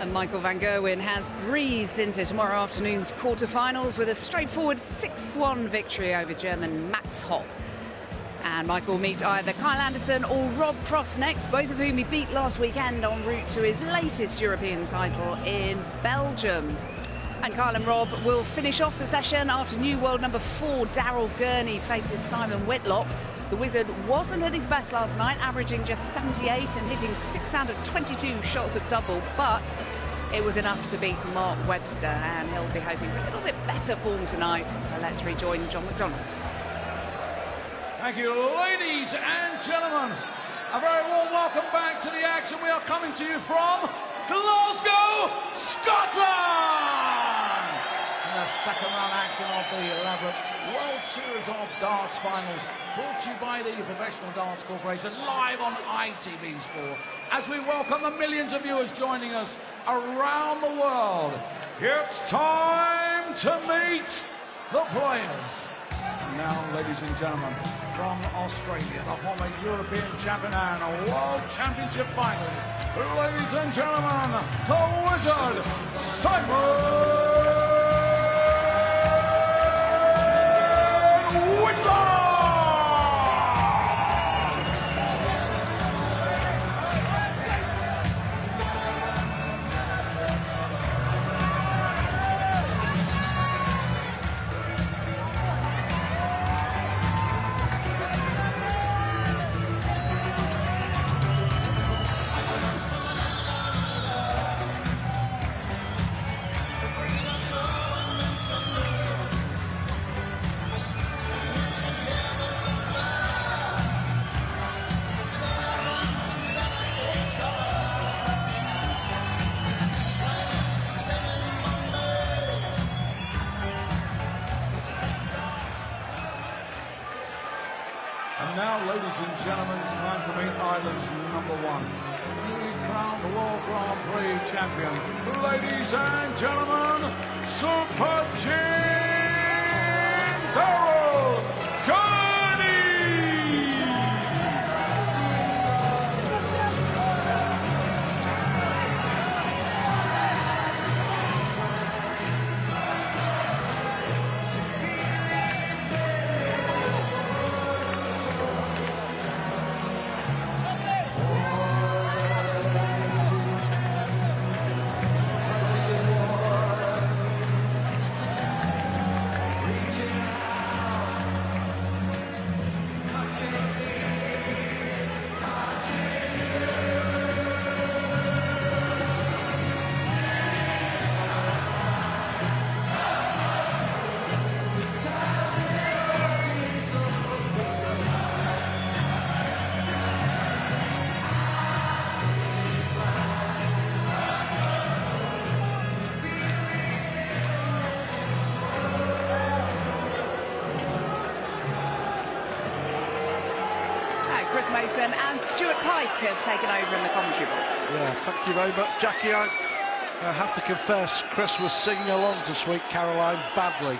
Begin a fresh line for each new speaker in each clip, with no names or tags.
And Michael van Gerwen has breezed into tomorrow afternoon's quarterfinals with a straightforward 6-1 victory over German Max Hopp. And Michael will meet either Kyle Anderson or Rob Cross next, both of whom he beat last weekend en route to his latest European title in Belgium. And Kyle and Rob will finish off the session after new world number 4 Gurney faces Simon Whitlock. The Wizard wasn't at his best last night, averaging just 78 and hitting 6 out of 22 shots at double, but it was enough to beat Mark Webster, and he'll be hoping for a little bit better form tonight. So let's rejoin John McDonald.
Thank you, ladies and gentlemen. A very warm welcome back to the action. We are coming to you from Glasgow, Scotland. In the second round action of the elaborate World Series of Darts Finals, brought to you by the Professional Darts Corporation, live on ITV Sport, as we welcome the millions of viewers joining us around the world. It's time to meet the players. Now, ladies and gentlemen, from Australia, the former European champion and World Championship finals, ladies and gentlemen, the Wizard, Simon Whitlock! Now, ladies and gentlemen, it's time to meet Ireland's number 1. Newly crowned World Grand Prix champion. Ladies and gentlemen, Super Jim Gurney!
Chris Mason and Stuart Pike have taken over in the commentary box.
Yeah, thank you very much, Jackie. I have to confess, Chris was singing along to Sweet Caroline badly.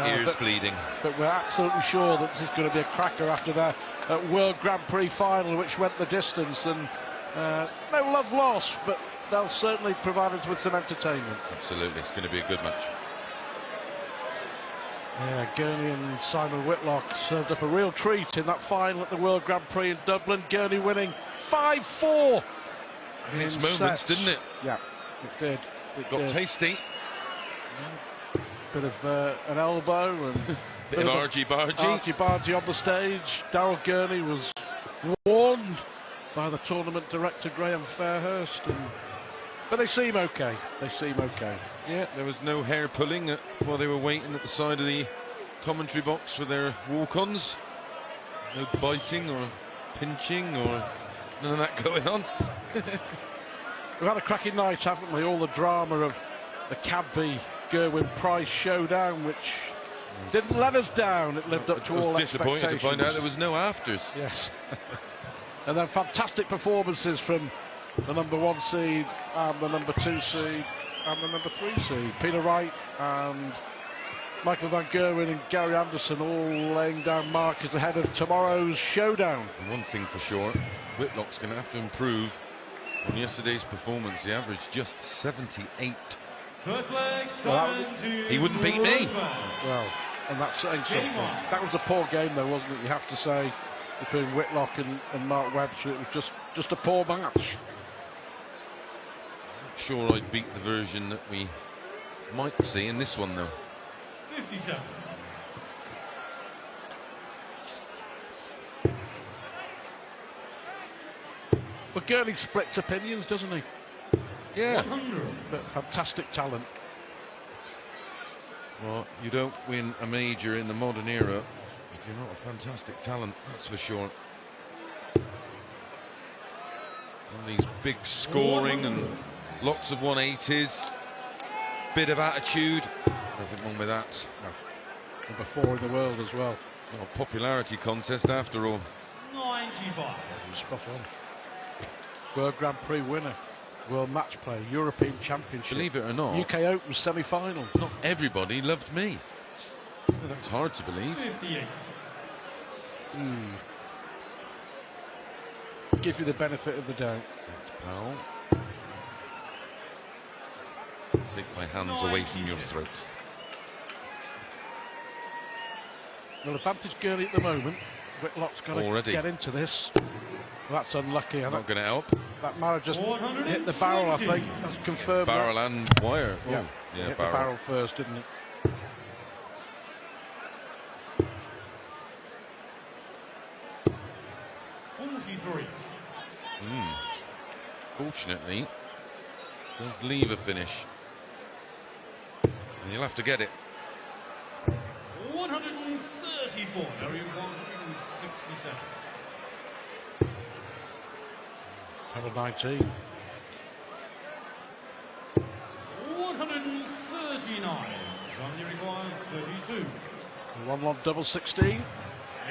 Ears bleeding.
But we're absolutely sure that this is going to be a cracker after their World Grand Prix final, which went the distance. And no love lost, but they'll certainly provide us with some entertainment.
Absolutely, it's going to be a good match.
Yeah, Gurney and Simon Whitlock served up a real treat in that final at the World Grand Prix in Dublin. Gurney winning 5-4.
In its moments, didn't it?
Yeah, it did. It
got
did.
tasty.
Yeah. Bit of an elbow and
bit of
argy-bargy on the stage. Daryl Gurney was warned by the tournament director Graham Fairhurst, but they seem okay. They seem okay.
Yeah, there was no hair pulling while they were waiting at the side of the commentary box for their walk-ons. No biting or pinching or none of that going on.
We've had a cracking night, haven't we? All the drama of the Cadby Gerwin Price showdown, which didn't let us down. It lived up to all expectations.
Disappointed to find out there was no afters.
Yes. And then fantastic performances from the number 1 seed and the number 2 seed and the number 3 seed. Peter Wright and Michael van Gerwen and Gary Anderson all laying down markers ahead of tomorrow's showdown.
And one thing for sure, Whitlock's going to have to improve On yesterday's performance, he averaged just 78.
First leg,
He wouldn't beat me.
Well, and that's saying something. That was a poor game, though, wasn't it? You have to say, between Whitlock and Mark Webster, it was just a poor match.
Not sure I'd beat the version that we might see in this one, though.
57.
But Gurney splits opinions, doesn't he?
Yeah.
100.
But fantastic talent.
Well, you don't win a major in the modern era if you're not a fantastic talent, that's for sure. All these big scoring and lots of 180s, bit of attitude. Nothing wrong with that.
No. Number 4 in the world as well.
Not a popularity contest after all.
95.
Spot on. World Grand Prix winner, World Match Play, European Championship.
Believe it or not,
UK Open semi-final.
not everybody loved me. Well, that's hard to believe.
58.
Give you the benefit of the doubt.
That's Powell. Take my hands away from your throats.
Well, advantage Gurney at the moment. Whitlock's got to get into this. Well, that's unlucky.
Not going to help.
That marrow just hit the barrel, I think. That's confirmed.
Barrel
that.
and wire.
Yeah,
yeah,
hit the barrel first, didn't it?
Fortunately, does leave a finish. And you'll have to get it.
134. Very 167.
Level 19.
139. Gurney requires 32.
One on double 16.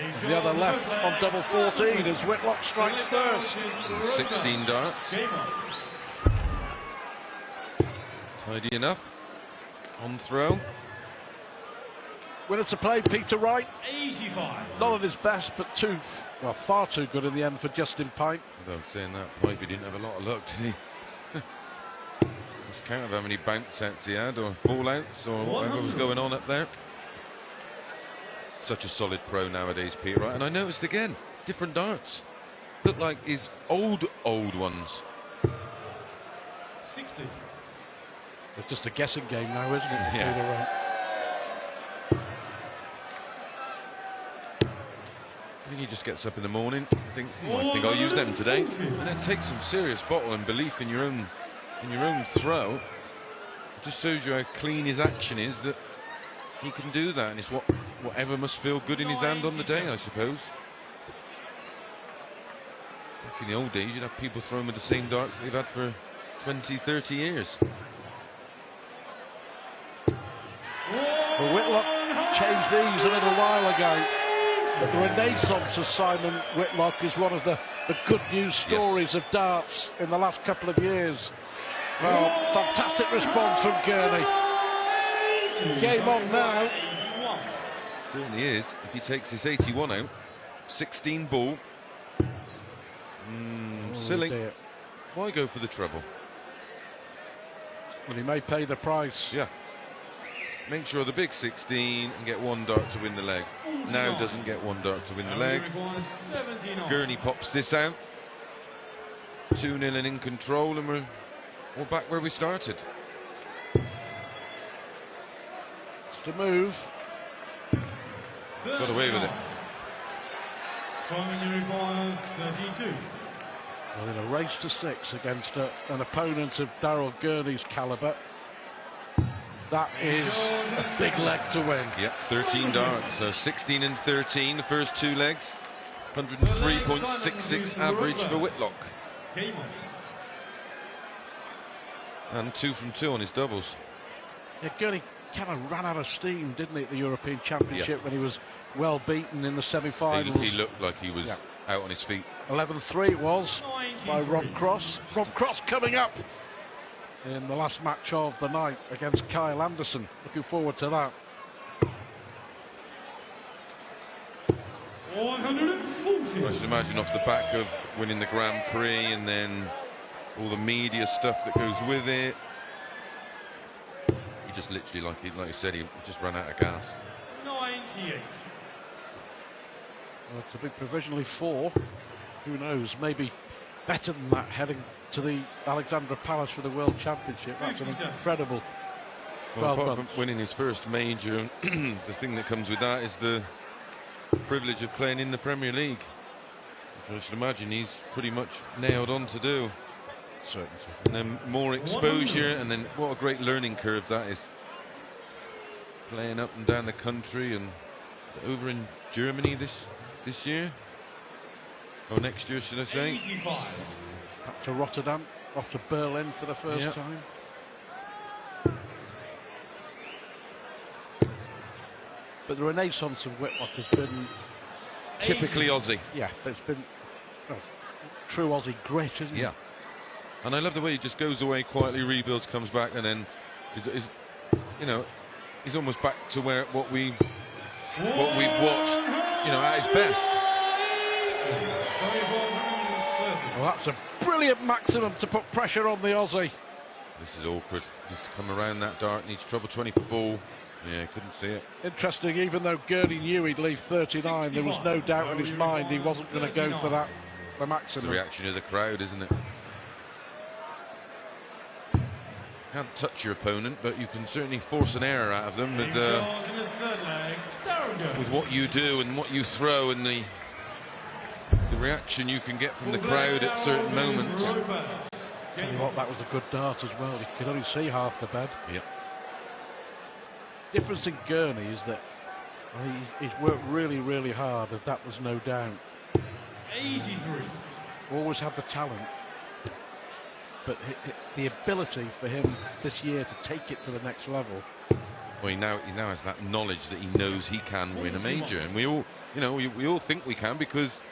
And the other left on double 14 as Whitlock strikes first.
16 darts.
Game on.
Tidy enough. On throw.
Winner to play, Peter Wright.
85.
Not at his best, but far too good in the end for Justin Pipe.
Although saying that, Pipe, he didn't have a lot of luck, did he? Let's count how many bounce sets he had, or fallouts, or whatever was going on up there. Such a solid pro nowadays, Peter Wright. And I noticed again, different darts. Look like his old ones.
60.
It's just a guessing game now, isn't it?
Yeah.
Peter Wright?
I think he just gets up in the morning and thinks, I think I'll use them today. And then takes some serious bottle and belief in your own throw. It just shows you how clean his action is, that he can do that, and it's whatever must feel good in his hand on the day, I suppose. Back in the old days, you'd have people throwing with the same darts they've had for 20, 30 years.
Well, Whitlock changed these a little while ago. But the renaissance of Simon Whitlock is one of the good news stories of darts in the last couple of years. Well, fantastic response from Gurney. Game on now.
Certainly is. If he takes this 81 out, 16 ball. Silly.
Dear.
Why go for the treble?
Well, he may pay the price.
Yeah. Make sure the big 16 and get one dart to win the leg. Now doesn't get one dart to win the leg. Gurney pops this out. 2-0 and in control, and we're back where we started.
It's to move.
Got away with it.
Simon requires 32.
Well, in a race to 6 against an opponent of Daryl Gurney's calibre, that is a big leg to win.
Yep, 13 darts, so 16 and 13, the first 2 legs. 103.66 average for Whitlock.
Game on.
And 2 from 2 on his doubles.
Yeah, Gurney kind of ran out of steam, didn't he, at the European Championship when he was well beaten in the semi-finals.
He looked like he was out on his feet.
11-3 it was by Rob Cross. Rob Cross coming up in the last match of the night against Kyle Anderson. Looking forward to that.
140.
I should imagine off the back of winning the Grand Prix and then all the media stuff that goes with it. He just literally, like he said, he just ran out of gas.
98.
Well, to be provisionally 4, who knows, maybe better than that heading to the Alexandra Palace for the World Championship. That's an incredible 12
apart
months.
from winning his first major, the thing that comes with that is the privilege of playing in the Premier League, which I should imagine he's pretty much nailed on to do.
Certainly.
And then more exposure, and then what a great learning curve that is. Playing up and down the country and over in Germany this year, or next year, should I say?
85.
Back to Rotterdam, off to Berlin for the first time. But the renaissance of Whitlock has been
Typically Aussie.
Yeah, but it's been true Aussie grit, isn't it?
Yeah. And I love the way he just goes away quietly, rebuilds, comes back, and then is you know, he's almost back to what we've watched, you know, at his best.
Well, that's a brilliant maximum to put pressure on the Aussie.
This is awkward. Needs to come around that dart. Needs trouble 20 for ball. Yeah, couldn't see it.
Interesting, even though Gurney knew he'd leave 39, there was no doubt in his mind he wasn't going to go for that, the
It's
maximum.
the reaction of the crowd, isn't it? Can't touch your opponent, but you can certainly force an error out of them with what you do and what you throw, and the reaction you can get from the crowd at certain moments.
Tell you what, that was a good dart as well. You could only see half the bed.
Yep.
Difference in Gurney is that he's worked really, really hard, as that there's no doubt.
83.
Always had the talent, but the ability for him this year to take it to the next level.
Well, he now has that knowledge that he knows he can win a major, and we all, you know, we all think we can because,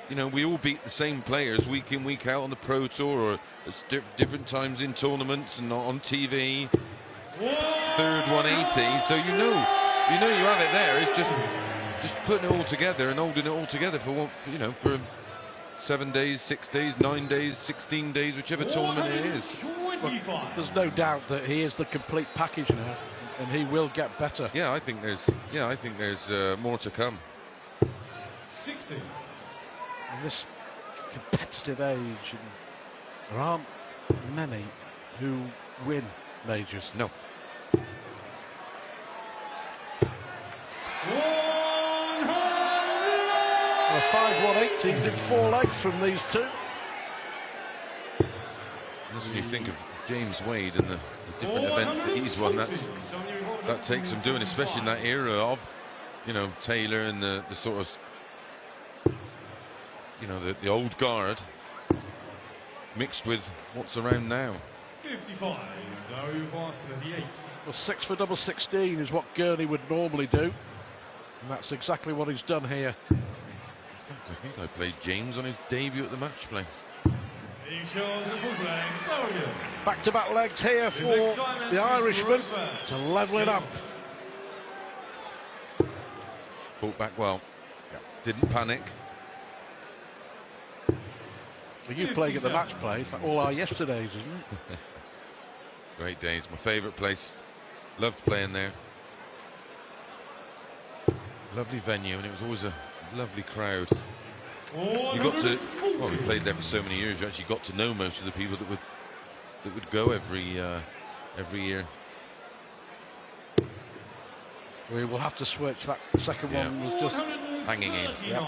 you know, we all beat the same players week in, week out on the Pro Tour or at different times in tournaments and on TV. Third 180, so you know you have it there. It's just putting it all together and holding it all together for for 7 days, 6 days, 9 days, 16 days, whichever tournament it is.
Well, there's no doubt that he is the complete package now, and he will get better.
Yeah, I think there's more to come.
60.
In this competitive age, and there aren't many who win majors.
No.
Well, 5 180s in 4 legs from these two.
That's when you think of James Wade and the different events that he's won. That takes some doing, especially in that era of, you know, Taylor and the sort of, you know, the old guard mixed with what's around now.
55. Over 38.
Well, 6 for double 16 is what Gurney would normally do, and that's exactly what he's done here.
I think I played James on his debut at the match play.
Back-to-back legs here for the Irishman to level it up.
Fought back well. Didn't panic.
Well, you playing at the match play, it's like all our yesterdays, isn't it?
Great days. My favourite place. Loved playing there. Lovely venue, and it was always a lovely crowd. You got to, well, we played there for so many years. You actually got to know most of the people that would go every year.
We will have to switch. That second one was just
hanging in.
Yep.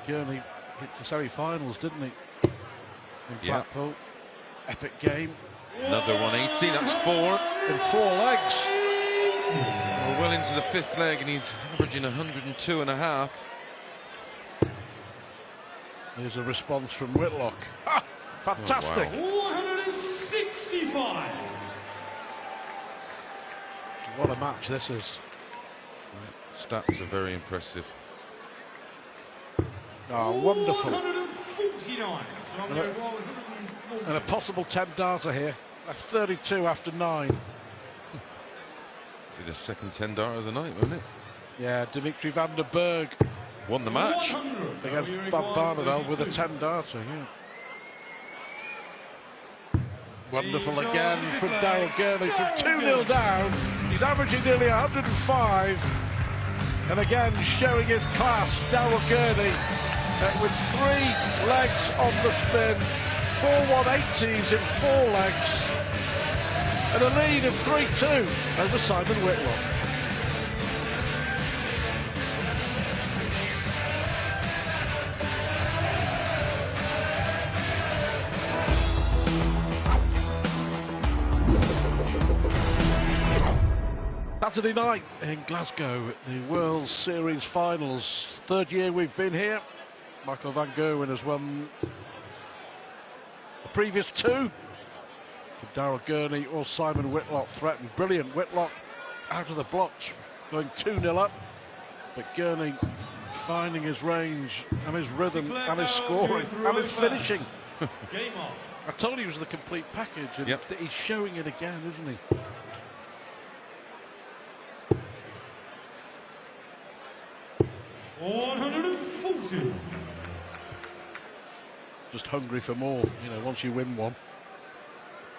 Gurney hit the semi-finals, didn't he? In Blackpool. Epic game.
Another 180. That's 4
in 4 legs.
We're well into the 5th leg, and he's averaging 102.5.
Here's a response from Whitlock. Ah, fantastic.
Oh, wow. 165.
What a match this is.
Stats are very impressive.
Oh, wonderful.
149.
And a possible 10 darter here. Left 32 after 9.
Be the second 10 dart of the night, won't it?
Yeah, Dimitri van der Berg
won the match.
100.
Against
Value
Van
required
Barneveld with a
32.
10-darter, yeah. Wonderful again from Daryl Gurney from 2-0 down. He's averaging nearly 105. And again, showing his class, Daryl Gurney with 3 legs on the spin, 4 180s in 4 legs, and a lead of 3-2 over Simon Whitlock. Saturday night in Glasgow at the World Series Finals. 3rd year we've been here. Michael van Gerwen has won the previous 2. Daryl Gurney or Simon Whitlock threatened. Brilliant. Whitlock out of the blocks, going 2-0 up. But Gurney finding his range and his rhythm and his scoring and his finishing.
Game on.
I told you he was the complete package, and
Yep.
he's showing it again, isn't he?
$140.
Just hungry for more, you know, once you win one.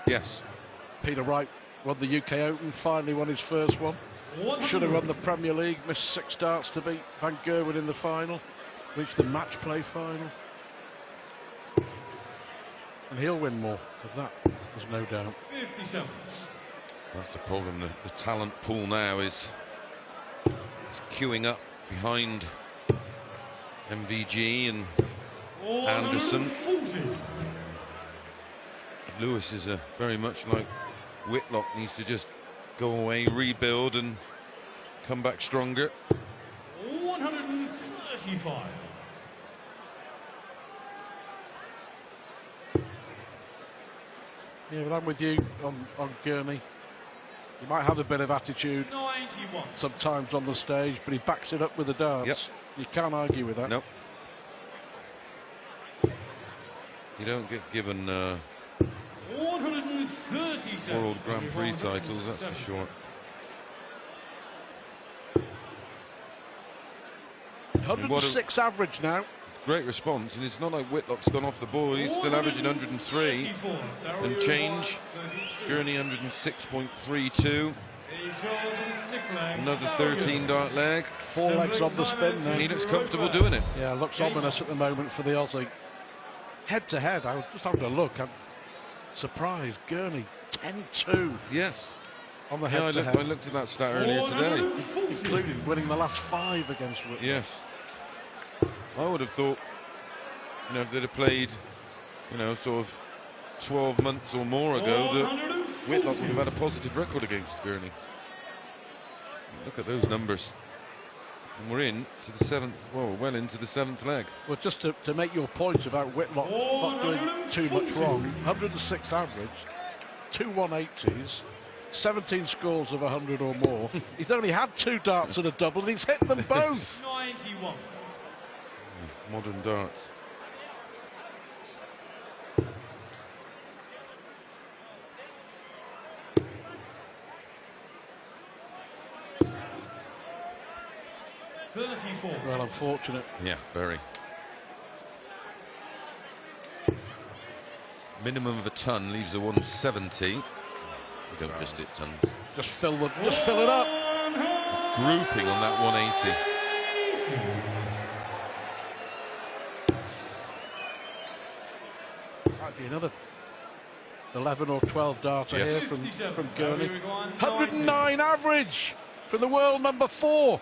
Yes.
Peter Wright won the UK Open, finally won his first one. Should have won the Premier League, missed 6 starts to beat Van Gerwen in the final. Reached the match play final. And he'll win more of that, there's no doubt.
57.
That's the problem. The talent pool now is queuing up behind MVG and Anderson.
140.
Lewis is very much like Whitlock, needs to just go away, rebuild and come back stronger.
135.
Yeah, but I'm with you on Gurney. He might have a bit of attitude
91.
sometimes on the stage, but he backs it up with the darts.
Yep.
You can't argue with that.
Nope. You don't get given
137.
World Grand Prix titles, that's for sure.
106 average now.
It's a great response, and it's not like Whitlock's gone off the ball. He's still averaging 103 and change. Gurney 106.32. Another 13-dart leg.
4 legs on the spin
And
now.
he looks comfortable doing it.
Yeah, looks ominous at the moment for the Aussie. Head to head, I was just having a look. I'm surprised. Gurney 10-2
Yes.
on the
Yeah,
head to
I
head,
looked at that stat earlier today.
including winning the last 5 against Whitlock.
Yes. I would have thought, you know, if they'd have played, you know, sort of 12 months or more ago, that Whitlock would have had a positive record against Gurney. Look at those numbers. And we're in to the 7th, well into the 7th leg.
Well, just to make your point about Whitlock not doing too much wrong, 106 average, 2 180s, 17 scores of 100 or more. He's only had 2 darts and a double, and he's hit them both.
91.
Modern darts.
Well, unfortunate.
Yeah, very. Minimum of a ton leaves a 170. You don't just hit tons.
Just fill it up.
Grouping on that 180.
Might be another 11 or 12 darter
Yes.
here from Gurney. 109 average from the world number 4.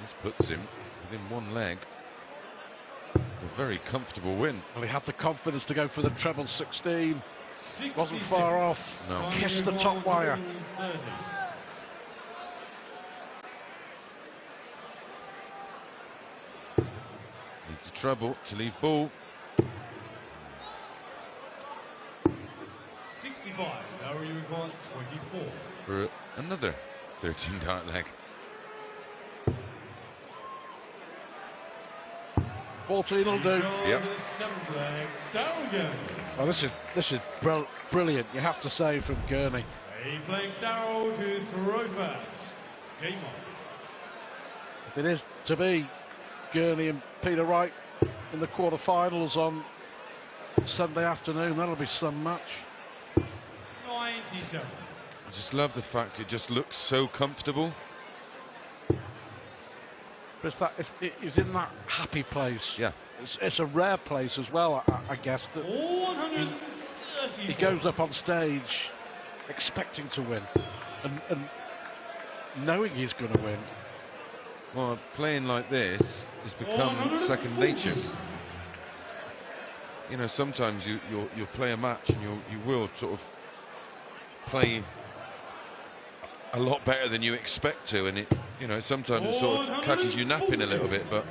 This puts him within 1 leg. A very comfortable win.
Well, he had the confidence to go for the treble 16. Wasn't far off.
No.
Kissed the top wire.
130.
Needs a treble to leave ball.
65. How are you required? 24.
For another 13-dart leg.
14 will do.
Yep.
7th leg. Down again.
Oh, this is brilliant, you have to say, from Gurney.
A flank Darrow to throw fast. Game on.
If it is to be Gurney and Peter Wright in the quarterfinals on Sunday afternoon, that'll be some match.
97.
I just love the fact it just looks so comfortable.
But it's in that happy place.
Yeah.
It's a rare place as well, I guess, that
130.
he goes up on stage expecting to win and knowing he's going to win.
Well, playing like this has become second nature. You know, sometimes you'll play a match and you will sort of play a lot better than you expect to, and it, you know, sometimes it sort of catches you napping a little bit, but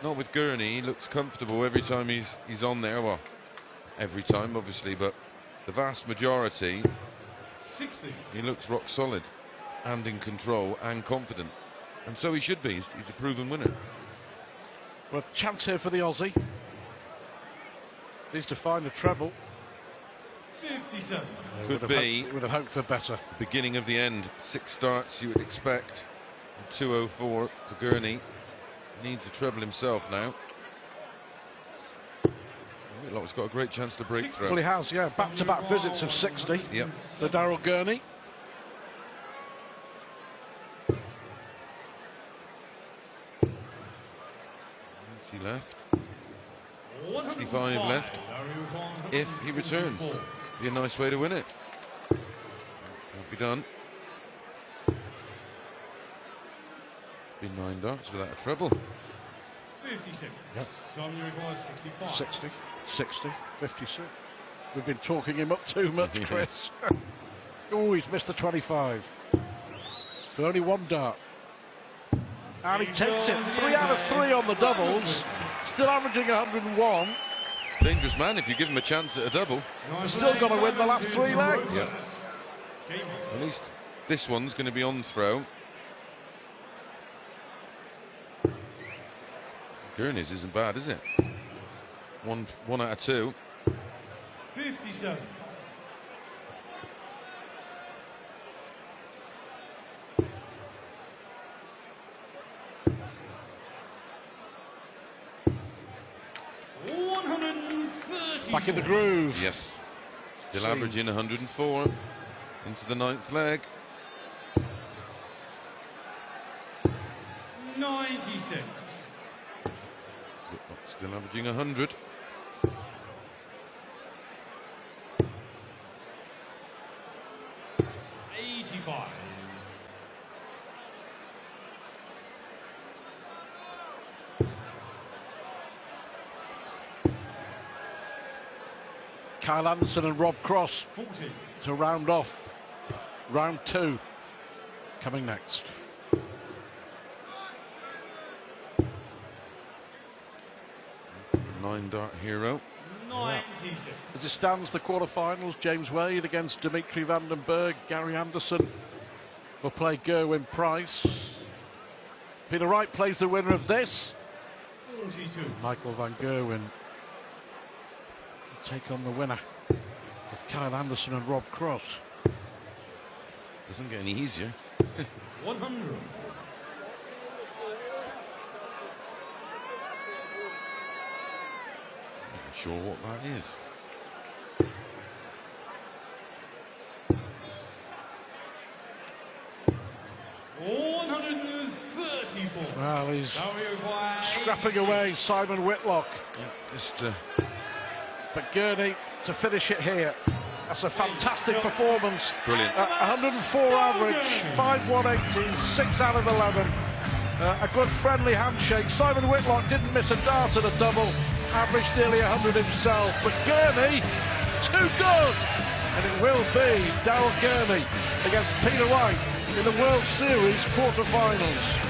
not with Gurney. He looks comfortable every time he's on there. Well, every time obviously, but the vast majority
60.
he looks rock solid and in control and confident, and so he should be. He's a proven winner.
Well, chance here for the Aussie. Needs to find a treble.
57.
Could be.
Would have hoped for better.
Beginning of the end. 6 starts you would expect. 2:04 for Gurney. Needs a treble himself now. Whitlock's got a great chance to break through.
Well, he has, yeah. Back-to-back visits of 60.
Yep.
For Daryl Gurney.
He left. 65 left. If he returns, be a nice way to win it. Can't be done. Been 9 darts without a treble.
56.
Yep.
Some requires 65.
60, 60, 56. We've been talking him up too much, Chris. Oh, he's missed the 25. For only 1 dart. And he takes it. 3 out of 3 on the doubles. Still averaging 101.
Dangerous man if you give him a chance at a double.
He's still got to win the last 3 legs.
Yep. At least this one's going to be on throw. Gurney's isn't bad, is it? One out of 2.
57.
Back in the groove.
Yes. Still averaging 104 into the 9th leg.
96.
Still averaging 100.
Kyle Anderson and Rob Cross
40.
to round off round 2. Coming next.
Nine dart hero.
96.
As it stands, the quarterfinals, James Wade against Dimitri van den Berg. Gary Anderson will play Gerwyn Price. Peter Wright plays the winner of this.
42.
Michael van Gerwen will take on the winner of Kyle Anderson and Rob Cross.
Doesn't get any easier.
100.
Not sure what that is.
Well, he's scrapping away, Simon Whitlock.
Yeah, just
But Gurney to finish it here. That's a fantastic performance.
brilliant.
104 average, 5-1-18, 6 out of 11. A good friendly handshake. Simon Whitlock didn't miss a dart at a double, averaged nearly 100 himself. But Gurney, too good. And it will be Daryl Gurney against Peter Wright in the World Series quarterfinals.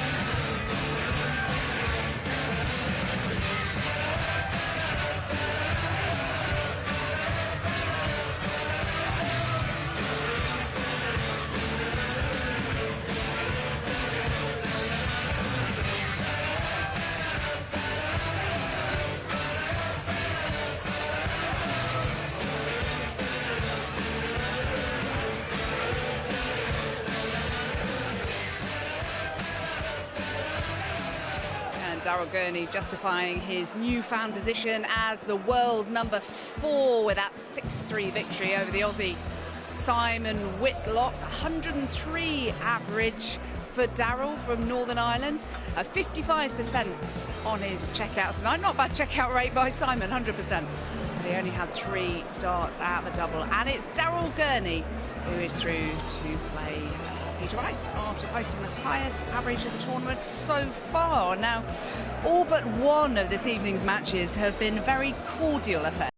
Daryl Gurney justifying his newfound position as the world number 4 with that 6-3 victory over the Aussie Simon Whitlock. 103 average for Daryl from Northern Ireland, 55% on his checkouts tonight. Not bad checkout rate by Simon, 100%. He only had 3 darts out the double, and it's Daryl Gurney who is through to play Peter Wright after posting the highest average of the tournament so far. Now, all but one of this evening's matches have been very cordial affairs.